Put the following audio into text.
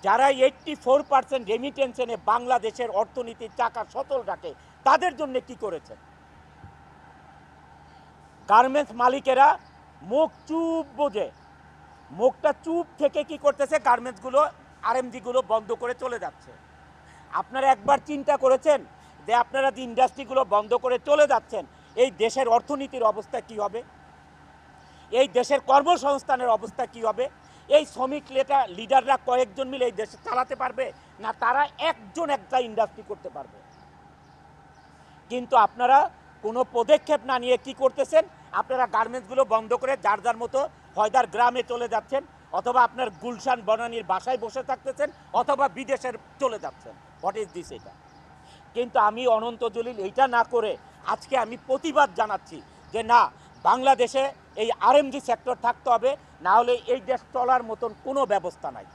যারা 84% রেমিটেন্স এনে বাংলাদেশের অর্থনীতির চাকা সচল রাখে, তাদের জন্য কি করেছেন? গার্মেন্টস মালিকেরা মুখ চুপ বোঝে, মুখটা চুপ থেকে কি করতেছে, গার্মেন্টসগুলো আরএমজিগুলো বন্ধ করে চলে যাচ্ছে। আপনারা একবার চিন্তা করেছেন যে আপনারা যে ইন্ডাস্ট্রিগুলো বন্ধ করে চলে যাচ্ছেন, এই দেশের অর্থনীতির অবস্থা কি হবে? এই দেশের কর্মসংস্থানের অবস্থা কি হবে? এই শ্রমিক লিডাররা কয়েকজন মিলে এই দেশে চালাতে পারবে না? তারা একজন একটা ইন্ডাস্ট্রি করতে পারবে? কিন্তু আপনারা কোনো পদক্ষেপ না নিয়ে কি করতেছেন? আপনারা গার্মেন্টসগুলো বন্ধ করে যার যার মতো হয়দার গ্রামে চলে যাচ্ছেন, অথবা আপনার গুলশান বনানীর বাসায় বসে থাকতেছেন, অথবা বিদেশের চলে যাচ্ছেন। What is this? এটা কিন্তু আমি অনন্ত জলিল এইটা না করে আজকে আমি প্রতিবাদ জানাচ্ছি যে না, বাংলাদেশে এই আরএমজি সেক্টর থাকতে হবে, না হলে এই দেশ চলার মতন কোনো ব্যবস্থা নাই।